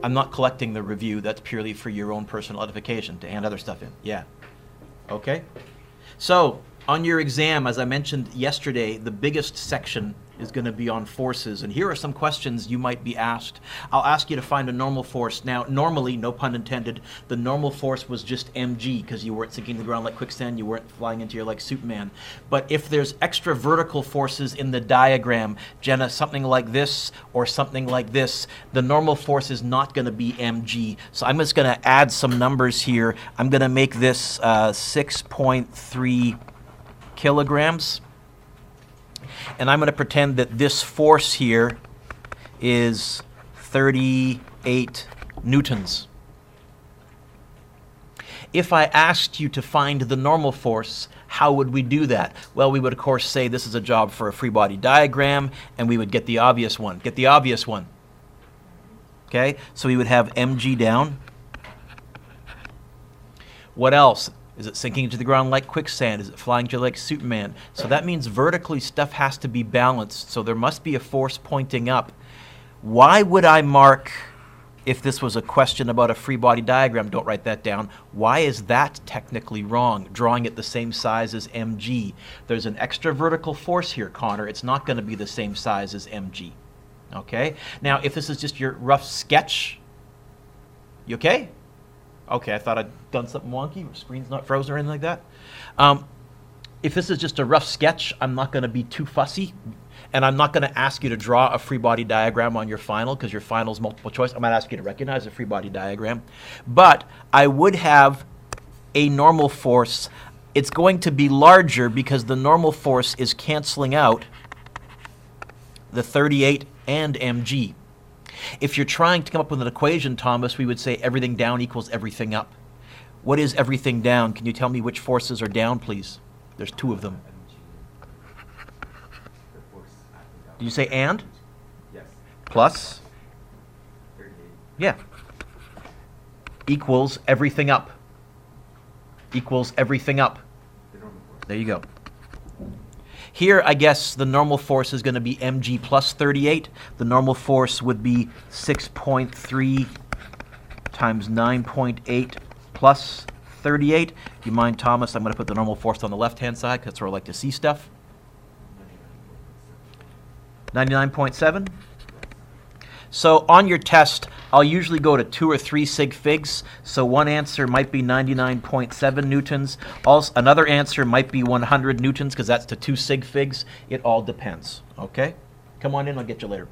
I'm not collecting the review. That's purely for your own personal edification to hand other stuff in. Yeah. Okay. So on your exam, as I mentioned yesterday, the biggest section is going to be on forces. And here are some questions you might be asked. I'll ask you to find a normal force. Now, normally, no pun intended, the normal force was just mg because you weren't sinking the ground like quicksand, you weren't flying into your like Superman. But if there's extra vertical forces in the diagram, Jenna, something like this or something like this, the normal force is not going to be mg. So I'm just going to add some numbers here. I'm going to make this 6.3 kilograms. And I'm going to pretend that this force here is 38 newtons. If I asked you to find the normal force, how would we do that? Well, we would, of course, say this is a job for a free body diagram, and we would get the obvious one. Get the obvious one. Okay? So we would have mg down. What else? Is it sinking into the ground like quicksand? Is it flying to like Superman? So that means vertically stuff has to be balanced. So there must be a force pointing up. Why would I mark, if this was a question about a free body diagram, don't write that down, why is that technically wrong, drawing it the same size as mg? There's an extra vertical force here, Connor. It's not going to be the same size as mg. Okay? Now, if this is just your rough sketch, you okay? Okay, I thought I'd done something wonky. Screen's not frozen or anything like that. If this is just a rough sketch, I'm not going to be too fussy. And I'm not going to ask you to draw a free body diagram on your final because your final is multiple choice. I'm going to ask you to recognize a free body diagram. But I would have a normal force. It's going to be larger because the normal force is canceling out the 38 and mg. If you're trying to come up with an equation, Thomas, we would say everything down equals everything up. What is everything down? Can you tell me which forces are down, please? There's two of them. Do you say and? Yes. Plus? 38. Yeah. Equals everything up. Equals everything up. The normal force. There you go. Here, I guess the normal force is going to be mg plus 38. The normal force would be 6.3 times 9.8 plus 38. Do you mind, Thomas? I'm going to put the normal force on the left-hand side because that's where I like to see stuff. 99.7. So on your test, I'll usually go to 2 or 3 sig figs. So one answer might be 99.7 newtons. Also, another answer might be 100 newtons because that's to 2 sig figs. It all depends. Okay? Come on in, I'll get you later.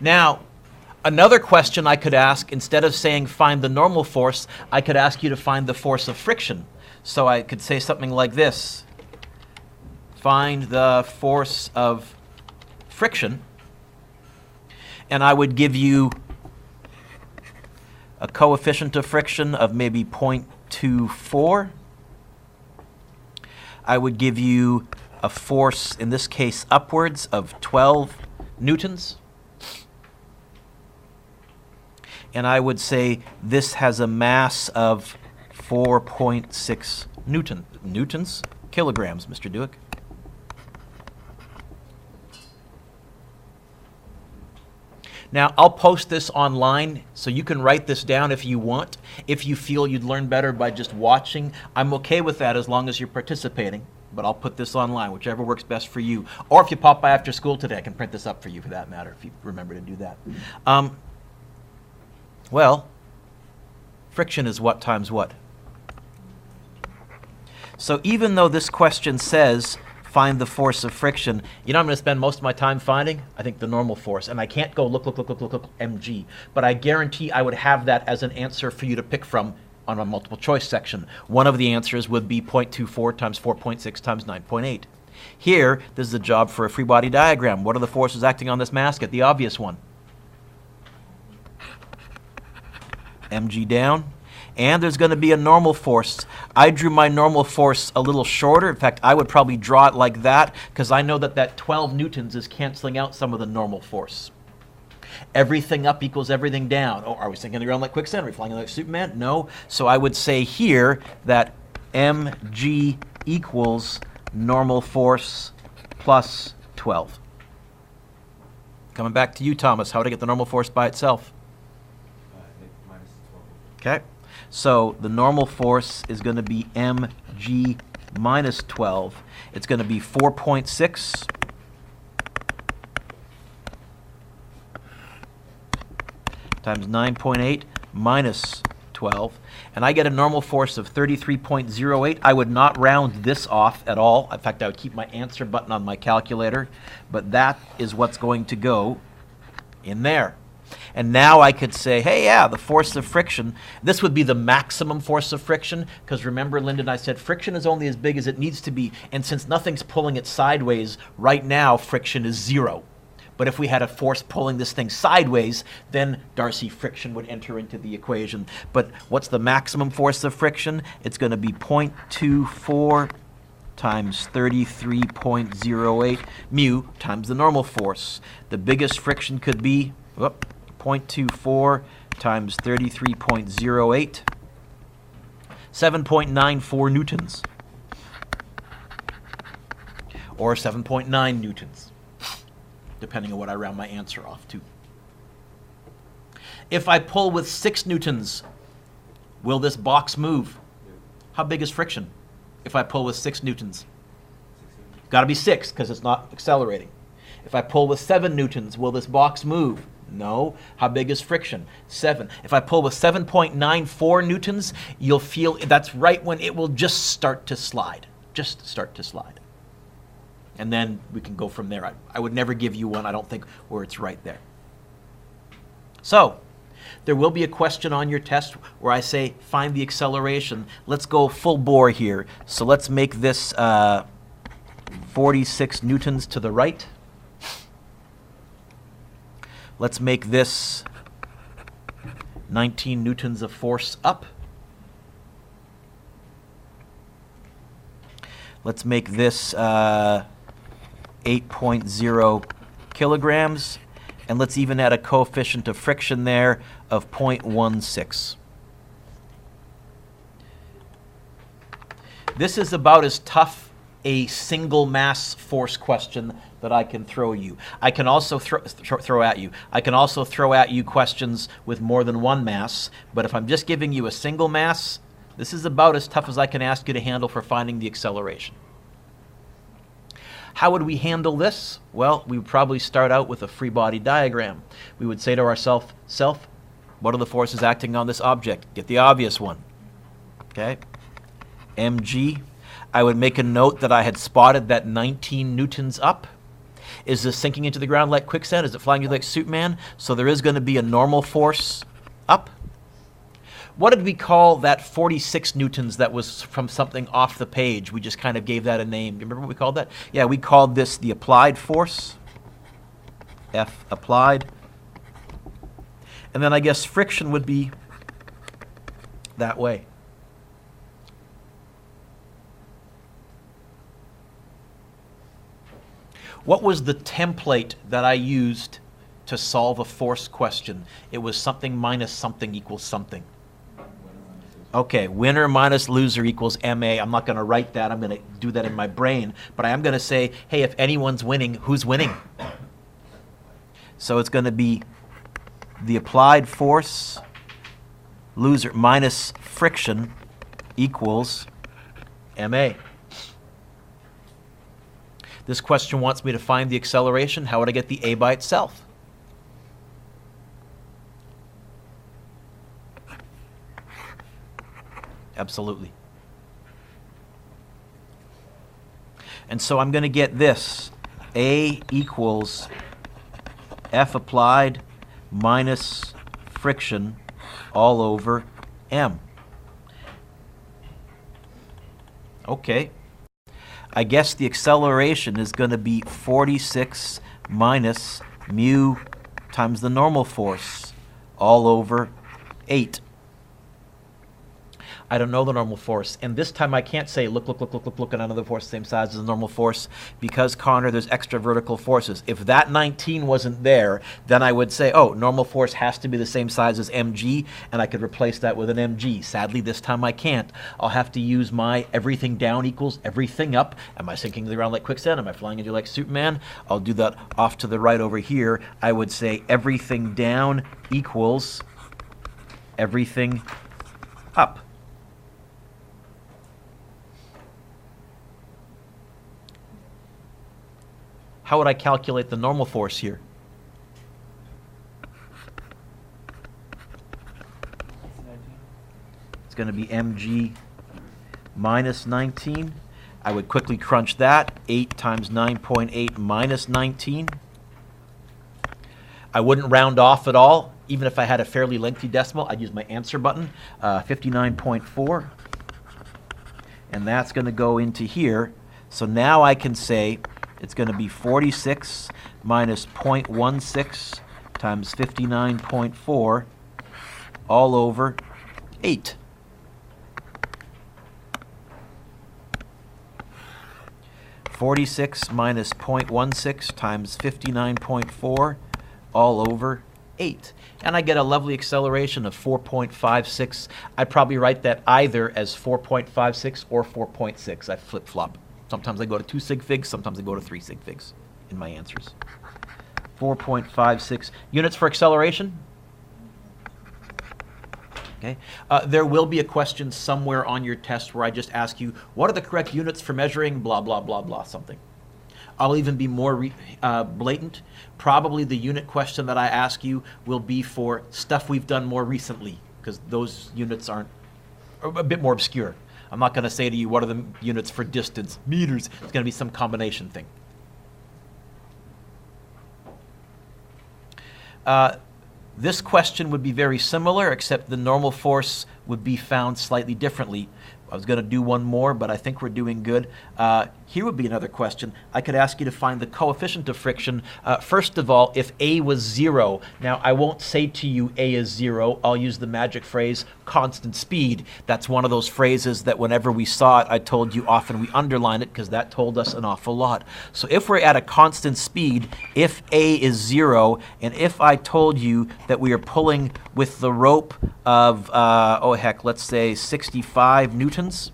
Now, another question I could ask, instead of saying find the normal force, I could ask you to find the force of friction. So I could say something like this. Find the force of friction. And I would give you a coefficient of friction of maybe 0.24. I would give you a force, in this case upwards, of 12 newtons. And I would say this has a mass of 4.6 newtons, kilograms, Mr. Dewick. Now, I'll post this online, so you can write this down if you want. If you feel you'd learn better by just watching, I'm okay with that as long as you're participating. But I'll put this online, whichever works best for you. Or if you pop by after school today, I can print this up for you for that matter, if you remember to do that. Well, friction is what times what? So even though this question says find the force of friction, you know I'm going to spend most of my time finding? I think the normal force. And I can't go look, mg. But I guarantee I would have that as an answer for you to pick from on a multiple choice section. One of the answers would be 0.24 times 4.6 times 9.8. Here, this is a job for a free body diagram. What are the forces acting on this mass? Get the obvious one. mg down. And there's going to be a normal force. I drew my normal force a little shorter. In fact, I would probably draw it like that because I know that that 12 newtons is canceling out some of the normal force. Everything up equals everything down. Oh, are we sinking the ground like quicksand? Are we flying like Superman? No. So I would say here that mg equals normal force plus 12. Coming back to you, Thomas. How to get the normal force by itself? Nick minus 12. Okay. So the normal force is going to be mg minus 12. It's going to be 4.6 times 9.8 minus 12. And I get a normal force of 33.08. I would not round this off at all. In fact, I would keep my answer button on my calculator. But that is what's going to go in there. And now I could say, hey, yeah, the force of friction, this would be the maximum force of friction, because remember, Lyndon, I said friction is only as big as it needs to be, and since nothing's pulling it sideways, right now friction is 0. But if we had a force pulling this thing sideways, then Darcy friction would enter into the equation. But what's the maximum force of friction? It's going to be 0.24 times 33.08 mu times the normal force. The biggest friction could be 0.24 times 33.08, 7.94 newtons, or 7.9 newtons, depending on what I round my answer off to. If I pull with 6 newtons, will this box move? How big is friction if I pull with 6 newtons? Got to be 6 because it's not accelerating. If I pull with 7 newtons, will this box move? No. How big is friction? 7. If I pull with 7.94 newtons, you'll feel that's right when it will just start to slide. Just start to slide. And then we can go from there. I would never give you one, I don't think, where it's right there. So, there will be a question on your test where I say, find the acceleration. Let's go full bore here. So let's make this 46 newtons to the right. Let's make this 19 newtons of force up. Let's make this 8.0 kilograms. And let's even add a coefficient of friction there of 0.16. This is about as tough a single mass force question that I can throw you. I can also throw at you. I can also throw at you questions with more than one mass, but if I'm just giving you a single mass, this is about as tough as I can ask you to handle for finding the acceleration. How would we handle this? Well, we would probably start out with a free body diagram. We would say to ourselves, what are the forces acting on this object? Get the obvious one. Okay? mg. I would make a note that I had spotted that 19 newtons up. Is this sinking into the ground like quicksand? Is it flying like Superman? So there is going to be a normal force up. What did we call that 46 newtons that was from something off the page? We just kind of gave that a name. Do you remember what we called that? Yeah, we called this the applied force. F applied. And then I guess friction would be that way. What was the template that I used to solve a force question? It was something minus something equals something. Okay, winner minus loser equals MA. I'm not going to write that. I'm going to do that in my brain. But I am going to say, hey, if anyone's winning, who's winning? So it's going to be the applied force, loser, minus friction equals MA. This question wants me to find the acceleration. How would I get the A by itself? Absolutely. And so I'm going to get this. A equals F applied minus friction all over M. Okay. I guess the acceleration is going to be 46 minus mu times the normal force all over 8. I don't know the normal force. And this time I can't say, look, and another force the same size as the normal force, because, Connor, there's extra vertical forces. If that 19 wasn't there, then I would say, oh, normal force has to be the same size as mg, and I could replace that with an mg. Sadly, this time I can't. I'll have to use my everything down equals everything up. Am I sinking to the ground like quicksand? Am I flying into like Superman? I'll do that off to the right over here. I would say everything down equals everything up. How would I calculate the normal force here? It's going to be mg minus 19. I would quickly crunch that. 8 times 9.8 minus 19. I wouldn't round off at all. Even if I had a fairly lengthy decimal, I'd use my answer button, 59.4. And that's going to go into here. So now I can say it's going to be 46 minus 0.16 times 59.4 all over 8. (46 minus 0.16 times 59.4 all over 8. And I get a lovely acceleration of 4.56. I'd probably write that either as 4.56 or 4.6. I flip-flop. Sometimes I go to 2 sig figs, sometimes I go to 3 sig figs in my answers. 4.56 units for acceleration. Okay. There will be a question somewhere on your test where I just ask you, what are the correct units for measuring blah, blah, blah, blah, something. I'll even be more blatant. Probably the unit question that I ask you will be for stuff we've done more recently, because those units are a bit more obscure. I'm not going to say to you, what are the units for distance? Meters. It's going to be some combination thing. This question would be very similar, except the normal force would be found slightly differently. I was going to do one more, but I think we're doing good. Here would be another question. I could ask you to find the coefficient of friction. First of all, if A was 0, now I won't say to you A is 0. I'll use the magic phrase constant speed. That's one of those phrases that whenever we saw it, I told you often we underline it because that told us an awful lot. So if we're at a constant speed, if A is 0, and if I told you that we are pulling with the rope of, let's say 65 newtons,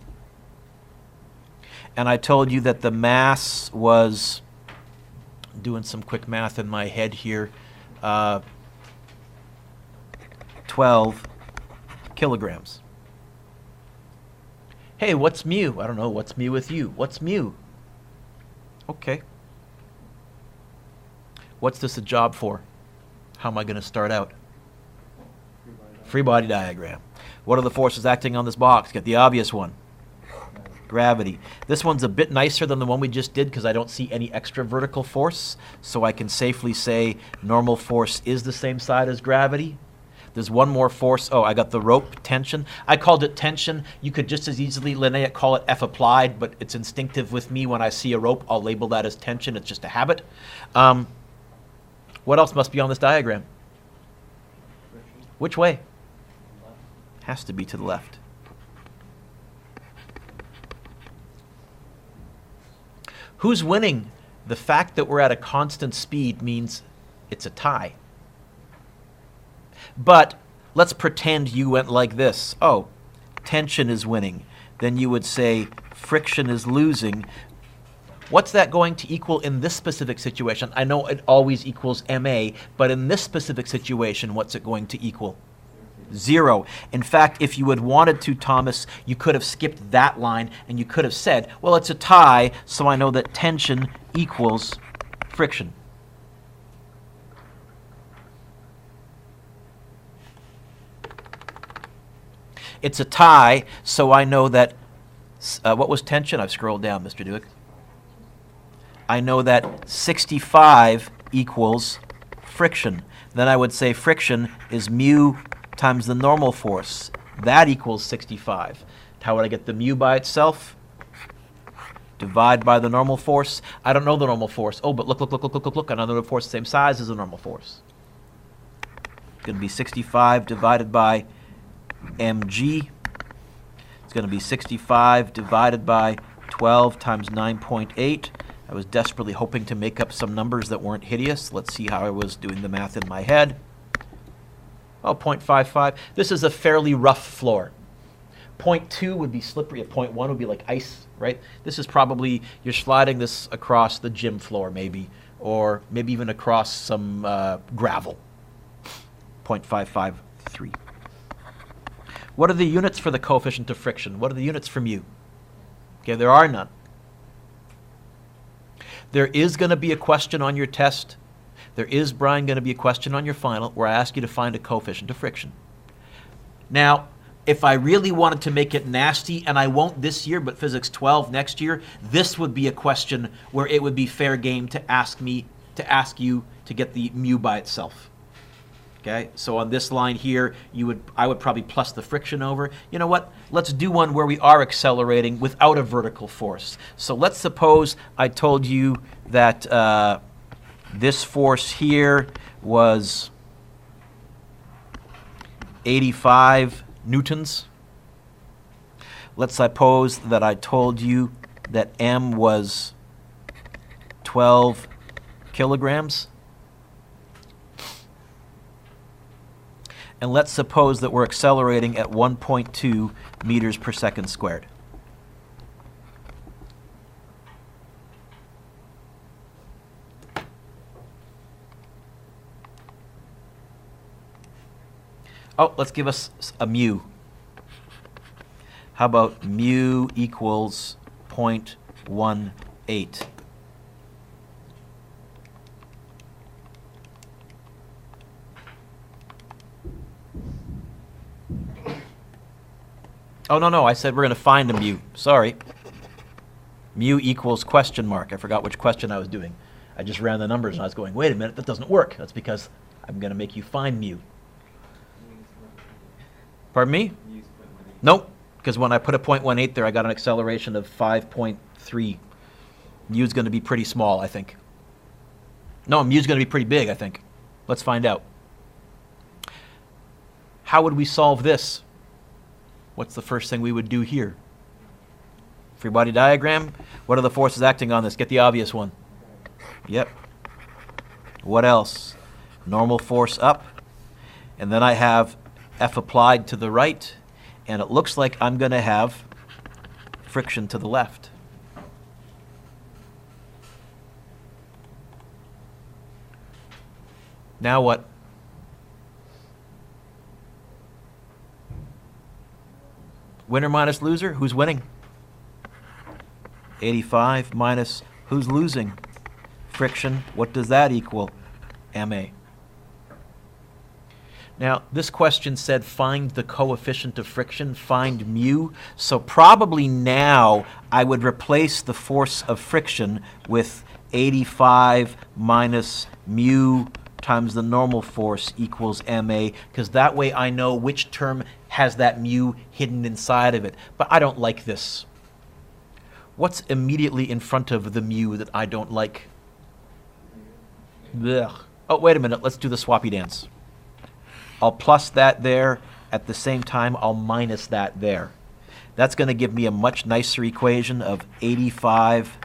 and I told you that the mass was, doing some quick math in my head here, 12 kilograms. Hey, what's mu? I don't know. What's mu with you? What's mu? Okay. What's this a job for? How am I going to start out? Free body diagram. What are the forces acting on this box? Get the obvious one. Gravity. This one's a bit nicer than the one we just did because I don't see any extra vertical force, so I can safely say normal force is the same side as gravity. There's one more force. Oh, I got the rope tension. I called it tension. You could just as easily, Linnea, call it F applied, but it's instinctive with me. When I see a rope, I'll label that as tension. It's just a habit. What else must be on this diagram? Which way? Has to be to the left. Who's winning? The fact that we're at a constant speed means it's a tie. But let's pretend you went like this. Oh, tension is winning. Then you would say friction is losing. What's that going to equal in this specific situation? I know it always equals MA, but in this specific situation, what's it going to equal? 0. In fact, if you had wanted to, Thomas, you could have skipped that line and you could have said, well, it's a tie, so I know that tension equals friction. It's a tie, so I know that, what was tension? I've scrolled down, Mr. Dewick. I know that 65 equals friction. Then I would say friction is mu times the normal force. That equals 65. How would I get the mu by itself? Divide by the normal force. I don't know the normal force. Oh, but look. Another force the same size as the normal force. It's going to be 65 divided by mg. going to be 65 divided by 12 times 9.8. I was desperately hoping to make up some numbers that weren't hideous. Let's see how I was doing the math in my head. Oh, 0.55. This is a fairly rough floor. 0.2 would be slippery. At 0.1 would be like ice, right? This is probably, you're sliding this across the gym floor maybe, or maybe even across some gravel. 0.553. What are the units for the coefficient of friction? What are the units for mu? Okay, there are none. There is going to be a question on your test. There is, Brian, going to be a question on your final where I ask you to find a coefficient of friction. Now, if I really wanted to make it nasty, and I won't this year, but Physics 12 next year, this would be a question where it would be fair game to ask you to get the mu by itself. Okay, so on this line here, I would probably plus the friction over. You know what? Let's do one where we are accelerating without a vertical force. So let's suppose I told you that this force here was 85 newtons. Let's suppose that I told you that M was 12 kilograms. And let's suppose that we're accelerating at 1.2 meters per second squared. Oh, let's give us a mu. How about mu equals 0.18? Oh, no, I said we're going to find a mu. Sorry. Mu equals question mark. I forgot which question I was doing. I just ran the numbers and I was going, wait a minute, that doesn't work. That's because I'm going to make you find mu. Pardon me? Nope, because when I put a 0.18 there, I got an acceleration of 5.3. Mu's going to be pretty small, I think. No, mu's going to be pretty big, I think. Let's find out. How would we solve this? What's the first thing we would do here? Free body diagram. What are the forces acting on this? Get the obvious one. Yep. What else? Normal force up. And then I have F applied to the right. And it looks like I'm going to have friction to the left. Now what? Winner minus loser? Who's winning? 85 minus who's losing? Friction. What does that equal? MA. Now, this question said find the coefficient of friction, find mu. So probably now I would replace the force of friction with 85 minus mu times the normal force equals MA, because that way I know which term has that mu hidden inside of it. But I don't like this. What's immediately in front of the mu that I don't like? Blech. Oh, wait a minute. Let's do the swappy dance. I'll plus that there. At the same time, I'll minus that there. That's going to give me a much nicer equation of 85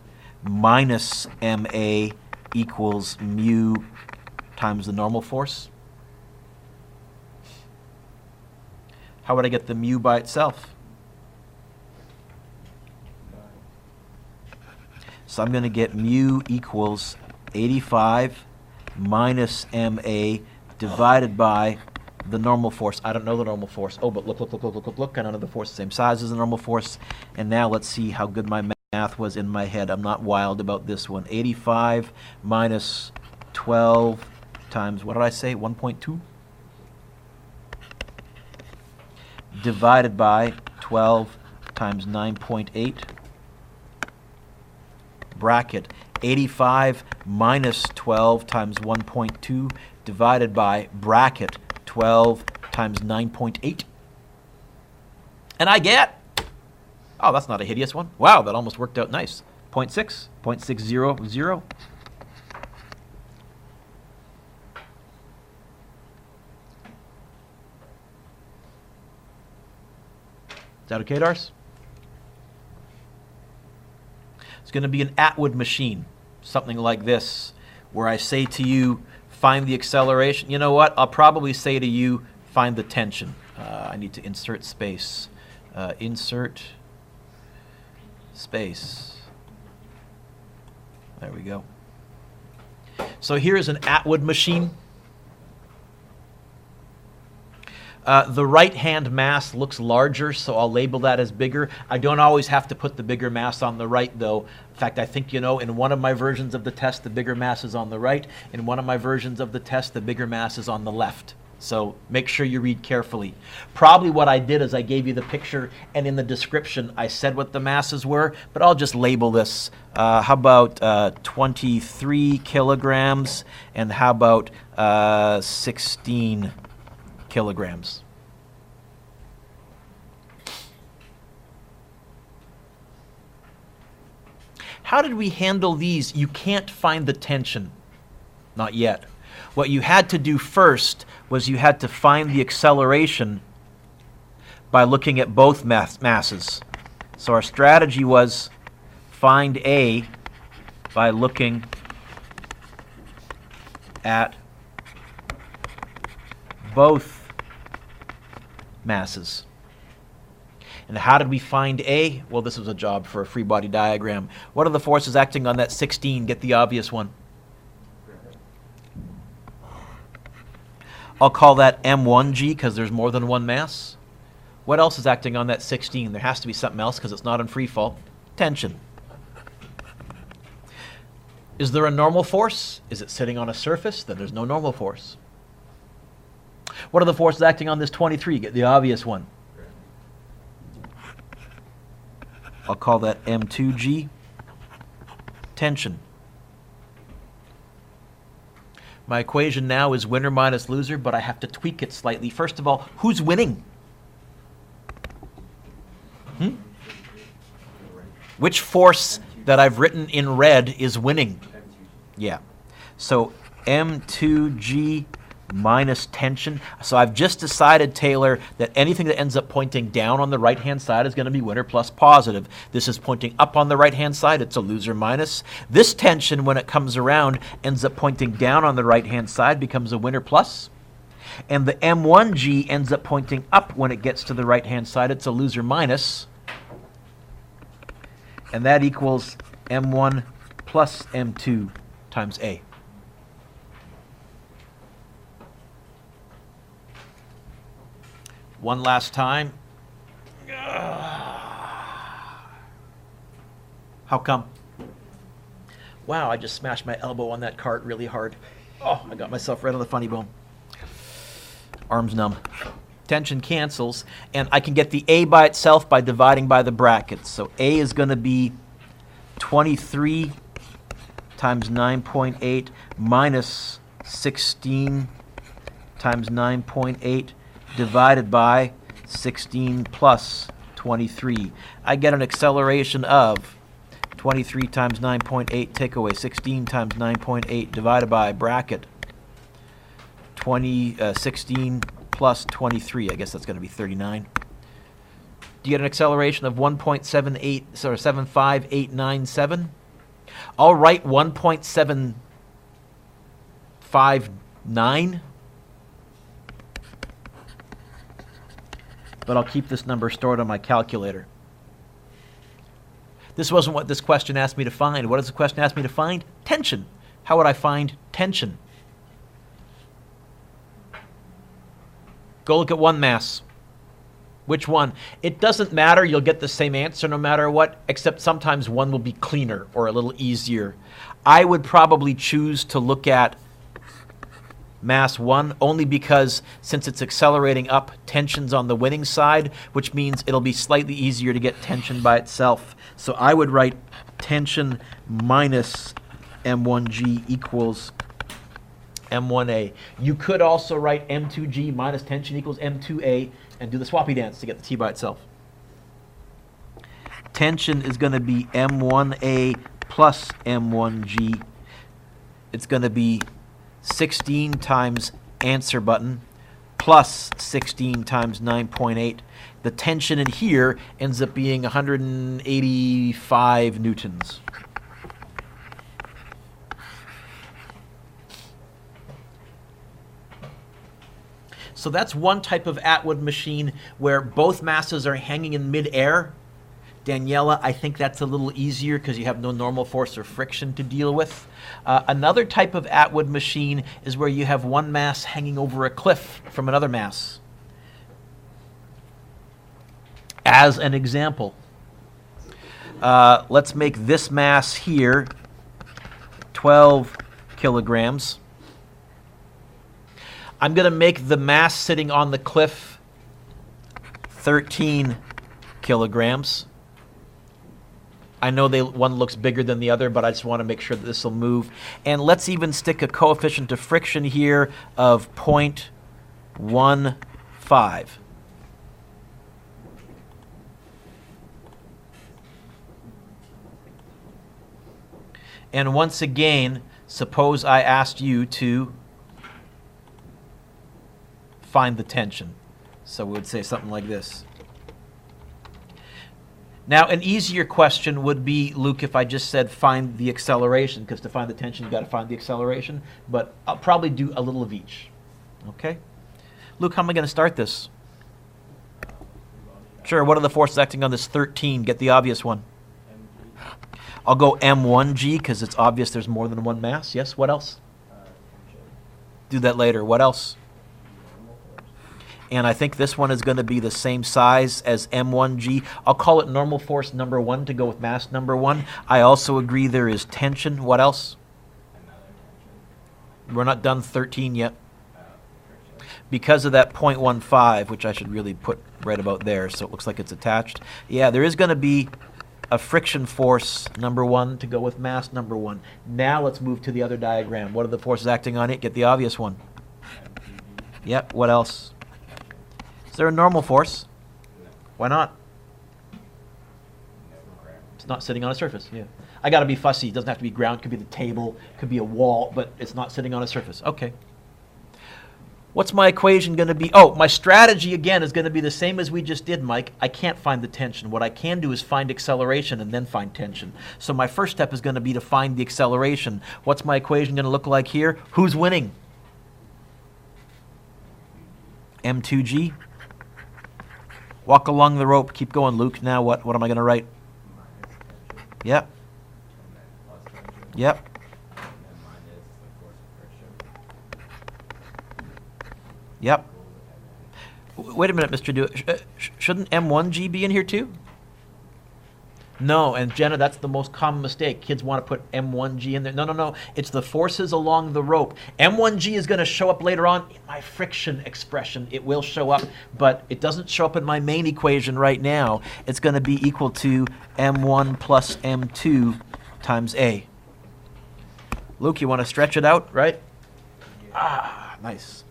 minus MA equals mu times the normal force. How would I get the mu by itself? So I'm going to get mu equals 85 minus MA divided by the normal force. I don't know the normal force. Oh, but look. I know the force the same size as the normal force. And now let's see how good my math was in my head. I'm not wild about this one. 85 minus 12 times, what did I say, 1.2? Divided by 12 times 9.8. Bracket 85 minus 12 times 1.2 divided by bracket 12 times 9.8. And I get, oh, that's not a hideous one. Wow, that almost worked out nice. 0.6, 0.600. Is that okay, Darce? It's going to be an Atwood machine, something like this, where I say to you, find the acceleration. You know what? I'll probably say to you, find the tension. I need to insert space. Insert space. There we go. So here's an Atwood machine. The right-hand mass looks larger, so I'll label that as bigger. I don't always have to put the bigger mass on the right, though. In fact, I think, you know, in one of my versions of the test, the bigger mass is on the right. In one of my versions of the test, the bigger mass is on the left. So make sure you read carefully. Probably what I did is I gave you the picture, and in the description, I said what the masses were, but I'll just label this. How about 23 kilograms, and how about 16 kilograms? How did we handle these? You can't find the tension. Not yet. What you had to do first was you had to find the acceleration by looking at both masses. So our strategy was find A by looking at both masses. And how did we find A? Well, this was a job for a free body diagram. What are the forces acting on that 16? Get the obvious one. I'll call that M1G because there's more than one mass. What else is acting on that 16? There has to be something else because it's not in free fall. Tension. Is there a normal force? Is it sitting on a surface? Then there's no normal force. What are the forces acting on this 23? Get the obvious one. I'll call that M2G. Tension. My equation now is winner minus loser, but I have to tweak it slightly. First of all, who's winning? Which force that I've written in red is winning? Yeah. So M2G minus tension. So I've just decided, Taylor, that anything that ends up pointing down on the right-hand side is going to be winner plus positive. This is pointing up on the right-hand side. It's a loser minus. This tension, when it comes around, ends up pointing down on the right-hand side, becomes a winner plus. And the M1G ends up pointing up when it gets to the right-hand side. It's a loser minus. And that equals M1 plus M2 times A. One last time. How come? Wow, I just smashed my elbow on that cart really hard. Oh, I got myself right on the funny bone. Arm's numb. Tension cancels, and I can get the A by itself by dividing by the brackets. So A is going to be 23 times 9.8 minus 16 times 9.8 divided by 16 plus 23. I get an acceleration of 23 times 9.8, take away 16 times 9.8 divided by bracket 16 plus 23. I guess that's going to be 39. Do you get an acceleration of 75897? I'll write 1.759. But I'll keep this number stored on my calculator. This wasn't what this question asked me to find. What does the question ask me to find? Tension. How would I find tension? Go look at one mass. Which one? It doesn't matter. You'll get the same answer no matter what, except sometimes one will be cleaner or a little easier. I would probably choose to look at mass 1, only because since it's accelerating up, tension's on the winning side, which means it'll be slightly easier to get tension by itself. So I would write tension minus M1G equals M1A. You could also write M2G minus tension equals M2A and do the swappy dance to get the T by itself. Tension is going to be M1A plus M1G. It's going to be 16 times answer button plus 16 times 9.8. The tension in here ends up being 185 newtons. So that's one type of Atwood machine where both masses are hanging in midair. Daniela, I think that's a little easier because you have no normal force or friction to deal with. Another type of Atwood machine is where you have one mass hanging over a cliff from another mass. As an example, let's make this mass here 12 kilograms. I'm going to make the mass sitting on the cliff 13 kilograms. I know one looks bigger than the other, but I just want to make sure that this will move. And let's even stick a coefficient of friction here of 0.15. And once again, suppose I asked you to find the tension. So we would say something like this. Now, an easier question would be, Luke, if I just said find the acceleration, because to find the tension, you've got to find the acceleration. But I'll probably do a little of each. Okay? Luke, how am I going to start this? Sure, what are the forces acting on this 13? Get the obvious one. I'll go M1G, because it's obvious there's more than one mass. Yes, what else? Do that later. What else? And I think this one is going to be the same size as M1G. I'll call it normal force number 1 to go with mass number 1. I also agree there is tension. What else? We're not done 13 yet. Because of that 0.15, which I should really put right about there so it looks like it's attached. Yeah, there is going to be a friction force number 1 to go with mass number 1. Now let's move to the other diagram. What are the forces acting on it? Get the obvious one. Yep, what else? Is there a normal force? Why not? It's not sitting on a surface. Yeah, I got to be fussy. It doesn't have to be ground. It could be the table. It could be a wall, but it's not sitting on a surface. Okay. What's my equation going to be? Oh, my strategy, again, is going to be the same as we just did, Mike. I can't find the tension. What I can do is find acceleration and then find tension. So my first step is going to be to find the acceleration. What's my equation going to look like here? Who's winning? M2G. Walk along the rope. Keep going, Luke. Now what? What am I going to write? Yep. Yep. Yep. Wait a minute, Mr. Dewick. Shouldn't M1G be in here too? No, and Jenna, that's the most common mistake. Kids want to put M1G in there. No, no, no. It's the forces along the rope. M1G is going to show up later on in my friction expression. It will show up, but it doesn't show up in my main equation right now. It's going to be equal to M1 plus M2 times A. Luke, you want to stretch it out, right? Ah, nice.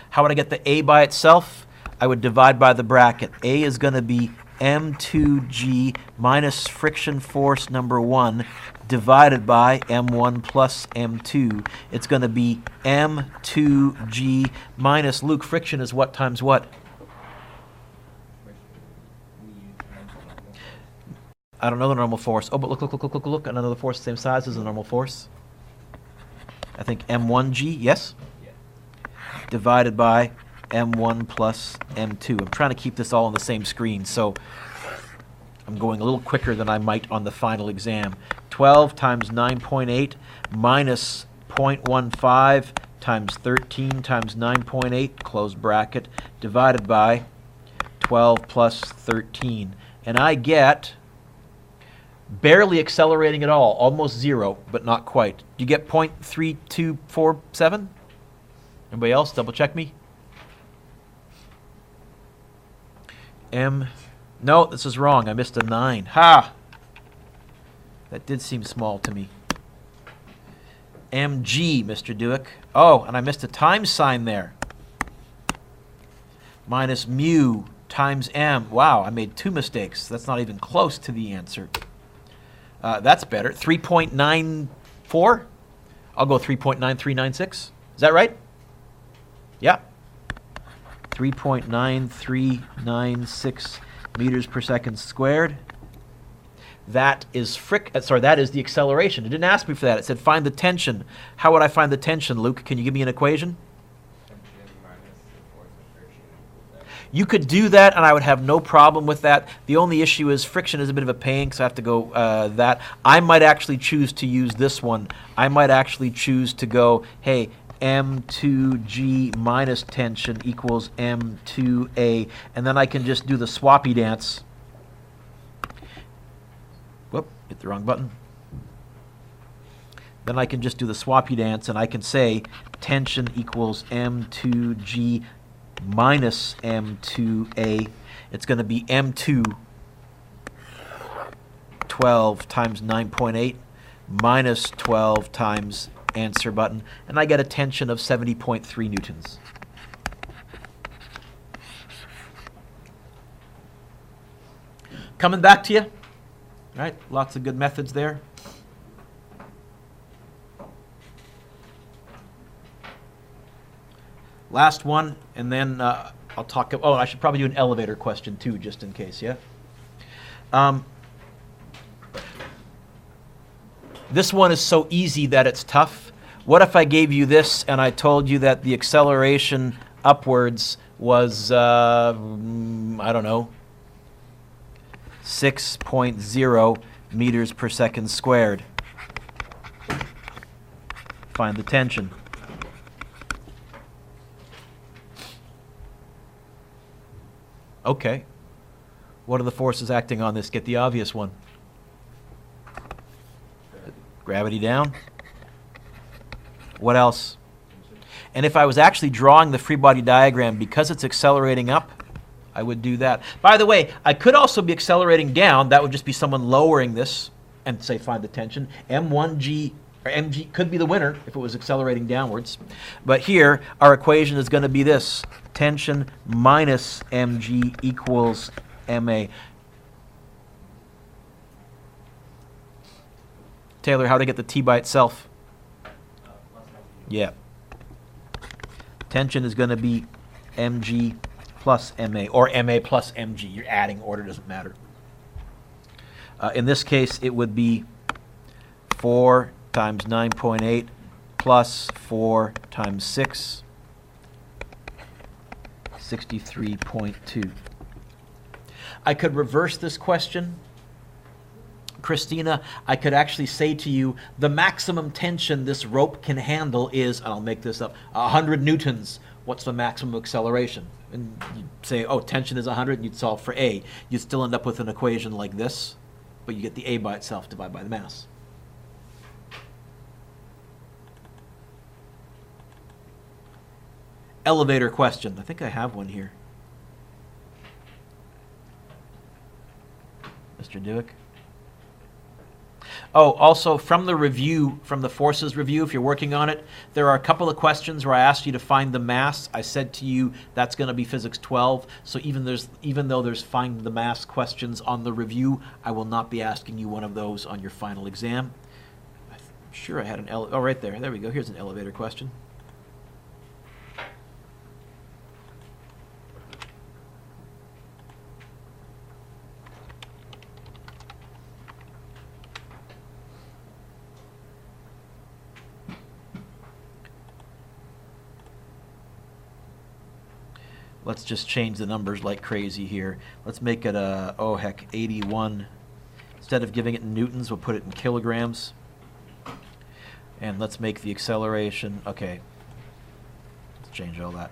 How would I get the A by itself? I would divide by the bracket. A is going to be M2G minus friction force number 1 divided by M1 plus M2. It's going to be M2G minus, Luke, friction is what times what? I don't know the normal force. Oh, but look. Another force the same size as the normal force. I think M1G, yes? Divided by M1 plus M2. I'm trying to keep this all on the same screen, so I'm going a little quicker than I might on the final exam. 12 times 9.8 minus 0.15 times 13 times 9.8, close bracket, divided by 12 plus 13. And I get barely accelerating at all, almost 0, but not quite. Do you get 0.3247? Anybody else? Double check me. No, this is wrong. I missed a 9. Ha! That did seem small to me. Mg, Mr. Dewick. Oh, and I missed a times sign there. Minus mu times m. Wow, I made 2 mistakes. That's not even close to the answer. That's better. 3.94? I'll go 3.9396. Is that right? Yeah. 3.9396 meters per second squared. That is that is the acceleration. It didn't ask me for that. It said find the tension. How would I find the tension, Luke? Can you give me an equation? You could do that, and I would have no problem with that. The only issue is friction is a bit of a pain, because I have to go that. I might actually choose to use this one. I might actually choose to go, hey, M2G minus tension equals M2A, and then I can just do the swappy dance. Whoop, hit the wrong button. Then I can just do the swappy dance, and I can say tension equals M2G minus M2A. It's going to be M2 12 times 9.8 minus 12 times answer button, and I get a tension of 70.3 newtons. Coming back to you. All right, lots of good methods there. Last one, and then I'll talk. Oh, I should probably do an elevator question too, just in case, yeah? This one is so easy that it's tough. What if I gave you this and I told you that the acceleration upwards was, I don't know, 6.0 meters per second squared? Find the tension. Okay. What are the forces acting on this? Get the obvious one. Gravity down. What else? And if I was actually drawing the free body diagram, because it's accelerating up, I would do that. By the way, I could also be accelerating down. That would just be someone lowering this and say find the tension. M1G or mg could be the winner if it was accelerating downwards. But here, our equation is going to be this. Tension minus mg equals ma. Taylor, how to get the T by itself? Yeah. Tension is going to be mg plus ma, or ma plus mg. You're adding order, doesn't matter. In this case, it would be 4 times 9.8 plus 4 times 6, 63.2. I could reverse this question. Christina, I could actually say to you, the maximum tension this rope can handle is, and I'll make this up, 100 newtons. What's the maximum acceleration? And you'd say, oh, tension is 100, and you'd solve for A. You'd still end up with an equation like this, but you get the A by itself divided by the mass. Elevator question. I think I have one here. Mr. Dewick? Oh, also from the review, from the forces review, if you're working on it, there are a couple of questions where I asked you to find the mass. I said to you that's going to be physics 12. So even though there's find the mass questions on the review, I will not be asking you one of those on your final exam. I'm sure I had oh, right there. There we go. Here's an elevator question. Let's just change the numbers like crazy here. Let's make it a, oh heck, 81. Instead of giving it in newtons, we'll put it in kilograms. And let's make the acceleration, okay. Let's change all that.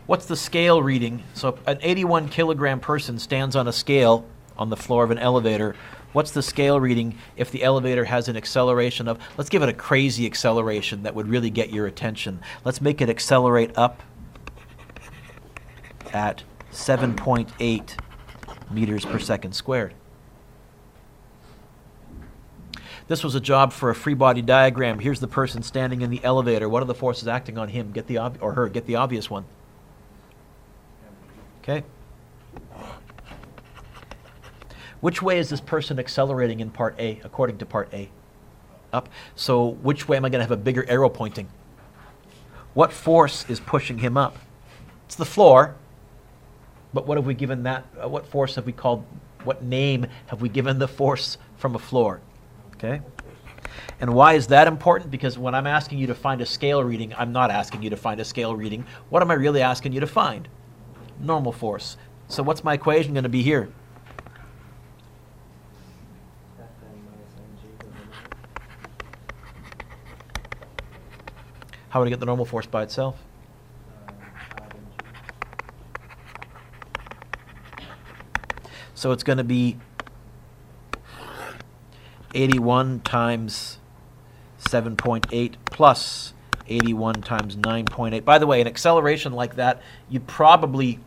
What's the scale reading? So an 81 kilogram person stands on a scale on the floor of an elevator. What's the scale reading if the elevator has an acceleration of, let's give it a crazy acceleration that would really get your attention. Let's make it accelerate up at 7.8 meters per second squared. This was a job for a free body diagram. Here's the person standing in the elevator. What are the forces acting on him? Get the or her. Get the obvious one. Okay. Which way is this person accelerating in part A, according to part A? Up. So which way am I going to have a bigger arrow pointing? What force is pushing him up? It's the floor. But what have we given that, what force have we called, what name have we given the force from a floor? Okay? And why is that important? Because when I'm asking you to find a scale reading, I'm not asking you to find a scale reading. What am I really asking you to find? Normal force. So what's my equation going to be here? How would I get the normal force by itself? So it's going to be 81 times 7.8 plus 81 times 9.8. By the way, an acceleration like that, you'd probably,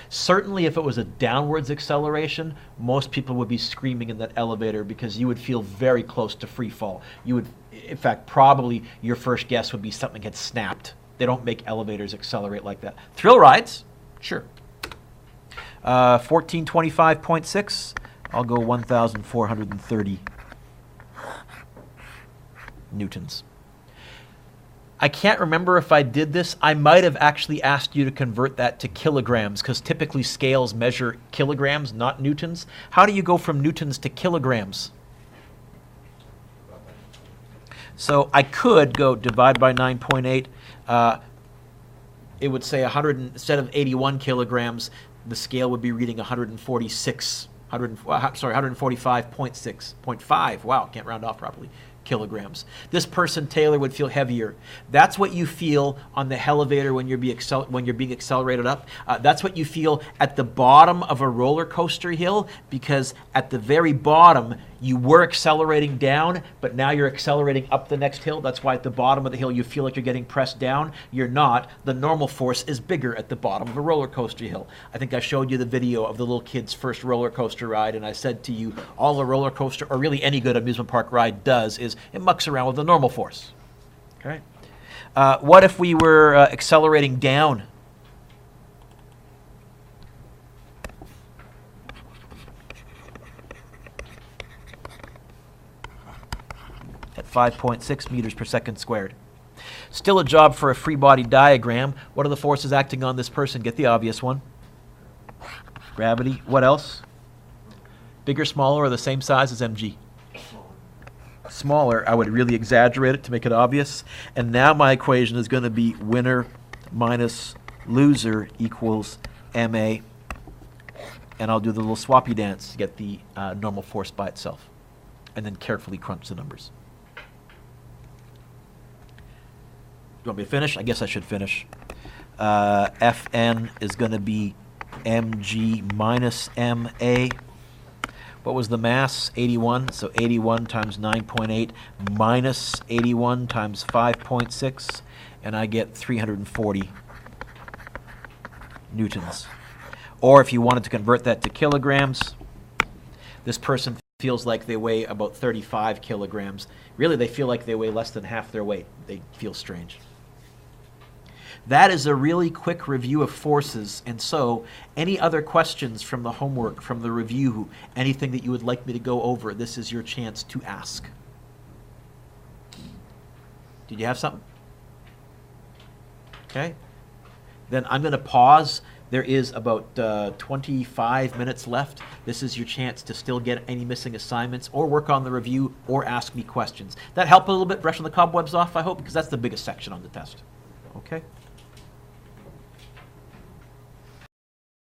certainly if it was a downwards acceleration, most people would be screaming in that elevator because you would feel very close to free fall. You would, in fact, probably your first guess would be something had snapped. They don't make elevators accelerate like that. Thrill rides, sure. 1425.6, I'll go 1,430 newtons. I can't remember if I did this. I might have actually asked you to convert that to kilograms because typically scales measure kilograms, not newtons. How do you go from newtons to kilograms? So I could go divide by 9.8. It would say 100, instead of 81 kilograms, the scale would be reading 145.5. Wow, can't round off properly. Kilograms. This person, Taylor, would feel heavier. That's what you feel on the elevator when you're being accelerated up. That's what you feel at the bottom of a roller coaster hill, because at the very bottom you were accelerating down, but now you're accelerating up the next hill. That's why at the bottom of the hill you feel like you're getting pressed down. You're not. The normal force is bigger at the bottom of a roller coaster hill. I think I showed you the video of the little kid's first roller coaster ride, and I said to you, all a roller coaster, or really any good amusement park ride does, is it mucks around with the normal force. Okay. What if we were accelerating down? At 5.6 meters per second squared. Still a job for a free body diagram. What are the forces acting on this person? Get the obvious one. Gravity. What else? Bigger, smaller, or the same size as mg? Smaller. I would really exaggerate it to make it obvious. And now my equation is going to be winner minus loser equals ma. And I'll do the little swappy dance to get the normal force by itself. And then carefully crunch the numbers. You want me to finish? I guess I should finish. Fn is going to be mg minus ma. What was the mass? 81. So 81 times 9.8 minus 81 times 5.6. And I get 340 newtons. Or if you wanted to convert that to kilograms, this person feels like they weigh about 35 kilograms. Really, they feel like they weigh less than half their weight. They feel strange. That is a really quick review of forces. And so, any other questions from the homework, from the review, anything that you would like me to go over, this is your chance to ask. Did you have something? Okay. Then I'm going to pause. There is about 25 minutes left. This is your chance to still get any missing assignments or work on the review or ask me questions. That helped a little bit, brushing the cobwebs off, I hope, because that's the biggest section on the test. Okay?